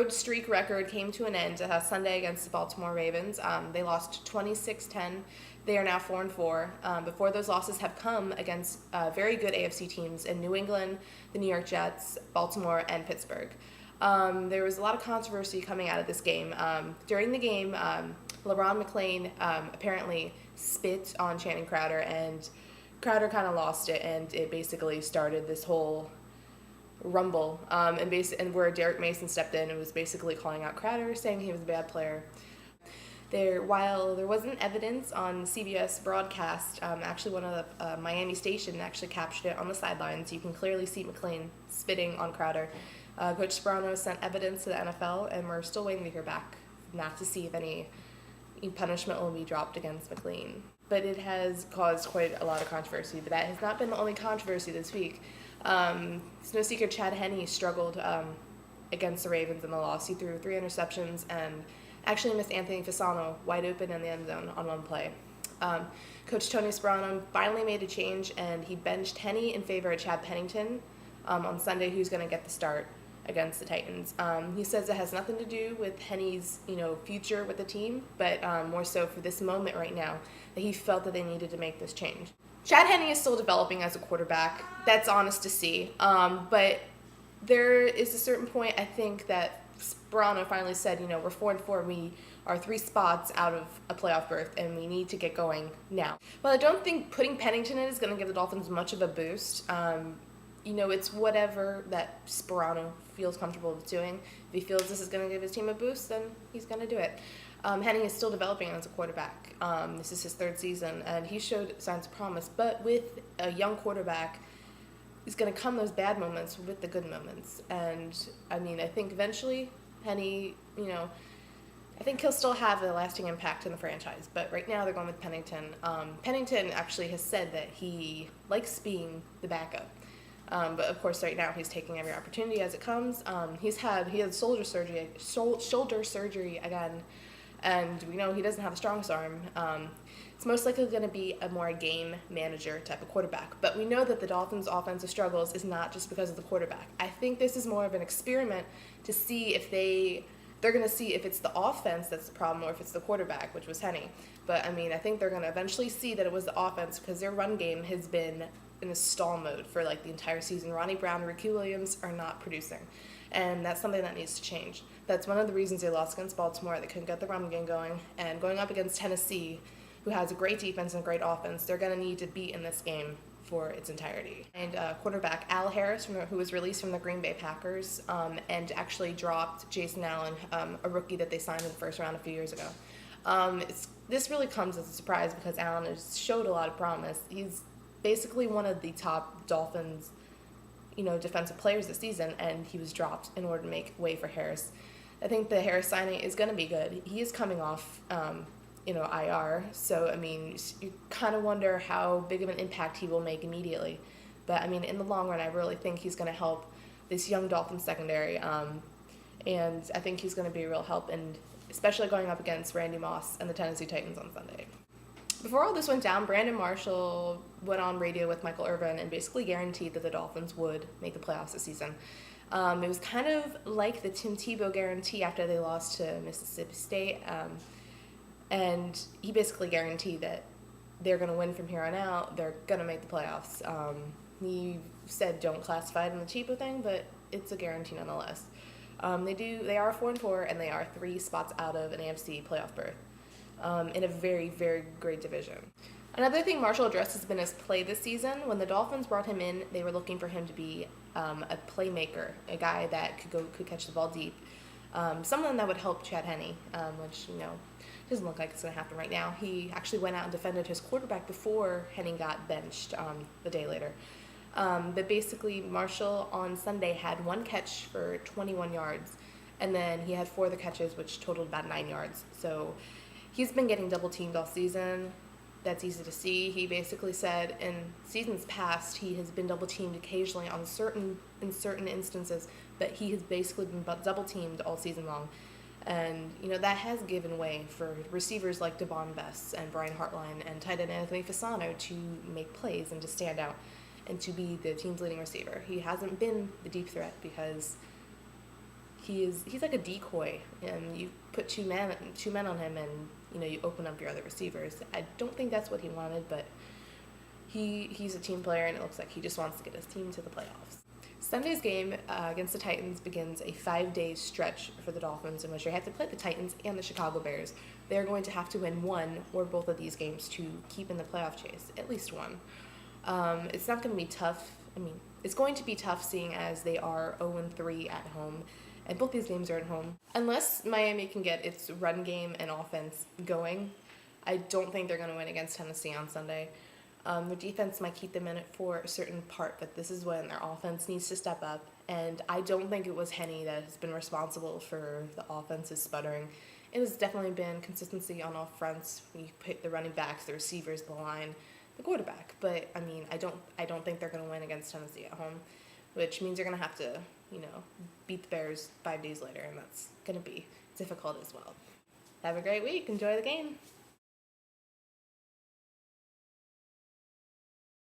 road streak record came to an end Sunday against the Baltimore Ravens. They lost 26-10. They are now 4-4. Before those losses have come against very good AFC teams in New England, the New York Jets, Baltimore, and Pittsburgh. There was a lot of controversy coming out of this game. During the game, LeBron McClain apparently spit on Channing Crowder, and Crowder kind of lost it, and it basically started this whole rumble. And where Derek Mason stepped in and was basically calling out Crowder, saying he was a bad player. While there wasn't evidence on CBS broadcast, actually one of the Miami station actually captured it on the sidelines. You can clearly see McClain spitting on Crowder. Coach Sparano sent evidence to the NFL, and we're still waiting to hear back from that to see if any punishment will be dropped against McClain. But it has caused quite a lot of controversy, but that has not been the only controversy this week. It's no secret Chad Henne struggled against the Ravens in the loss. He threw 3 interceptions and actually missed Anthony Fasano wide open in the end zone on one play. Coach Tony Sparano finally made a change, and he benched Henne in favor of Chad Pennington on Sunday, who's going to get the start against the Titans. He says it has nothing to do with Henne's future with the team, but more so for this moment right now, that he felt that they needed to make this change. Chad Henne is still developing as a quarterback. That's honest to see. But there is a certain point, I think, that Sparano finally said, we're 4-4. We are 3 spots out of a playoff berth, and we need to get going now. Well, I don't think putting Pennington in is going to give the Dolphins much of a boost. It's whatever that Sparano feels comfortable with doing. If he feels this is going to give his team a boost, then he's going to do it. Henne is still developing as a quarterback. This is his 3rd season, and he showed signs of promise. But with a young quarterback, it's going to come those bad moments with the good moments. And, I think eventually Henne, I think he'll still have a lasting impact in the franchise. But right now they're going with Pennington. Pennington actually has said that he likes being the backup. But of course, right now he's taking every opportunity as it comes. He had shoulder surgery again, and we know he doesn't have the strongest arm. It's most likely going to be a more game manager type of quarterback. But we know that the Dolphins' offensive struggles is not just because of the quarterback. I think this is more of an experiment to see if they're going to see if it's the offense that's the problem or if it's the quarterback, which was Henne. But I think they're going to eventually see that it was the offense, because their run game has been in a stall mode for the entire season. Ronnie Brown and Ricky Williams are not producing, and that's something that needs to change. That's one of the reasons they lost against Baltimore. They couldn't get the run game going, and going up against Tennessee, who has a great defense and great offense, they're going to need to be in this game for its entirety. And quarterback Al Harris, who was released from the Green Bay Packers, and actually dropped Jason Allen, a rookie that they signed in the first round a few years ago. This really comes as a surprise because Allen has showed a lot of promise. He's basically one of the top Dolphins, defensive players this season, and he was dropped in order to make way for Harris. I think the Harris signing is going to be good. He is coming off, IR, so, you kind of wonder how big of an impact he will make immediately. But, in the long run, I really think he's going to help this young Dolphins secondary, and I think he's going to be a real help, and especially going up against Randy Moss and the Tennessee Titans on Sunday. Before all this went down, Brandon Marshall went on radio with Michael Irvin and basically guaranteed that the Dolphins would make the playoffs this season. It was kind of like the Tim Tebow guarantee after they lost to Mississippi State, and he basically guaranteed that they're going to win from here on out. They're going to make the playoffs. He said don't classify it in the Tebow thing, but it's a guarantee nonetheless. They are 4-4, and they are 3 spots out of an AFC playoff berth. In a very, very great division. Another thing Marshall addressed has been his play this season. When the Dolphins brought him in, they were looking for him to be a playmaker, a guy that could catch the ball deep, someone that would help Chad Henne, which doesn't look like it's going to happen right now. He actually went out and defended his quarterback before Henne got benched the day later. But basically, Marshall on Sunday had 1 catch for 21 yards, and then he had 4 other catches, which totaled about 9 yards. So he's been getting double-teamed all season. That's easy to see. He basically said in seasons past he has been double-teamed occasionally in certain instances, but he has basically been double-teamed all season long. And, that has given way for receivers like Devon Bess and Brian Hartline and tight end Anthony Fasano to make plays and to stand out and to be the team's leading receiver. He hasn't been the deep threat because he's like a decoy, and you put two men on him, and you open up your other receivers. I don't think that's what he wanted, but he's a team player, and it looks like he just wants to get his team to the playoffs. Sunday's game against the Titans begins a 5-day stretch for the Dolphins in which they have to play the Titans and the Chicago Bears. They're going to have to win one or both of these games to keep in the playoff chase, at least one. It's not going to be tough. It's going to be tough seeing as they are 0-3 at home, and both these games are at home. Unless Miami can get its run game and offense going, I don't think they're going to win against Tennessee on Sunday. Their defense might keep them in it for a certain part, but this is when their offense needs to step up, and I don't think it was Henne that has been responsible for the offense's sputtering. It has definitely been consistency on all fronts. You put the running backs, the receivers, the line, the quarterback. But I don't think they're going to win against Tennessee at home, which means they're going to have to, beat the Bears 5 days later, and that's going to be difficult as well. Have a great week. Enjoy the game.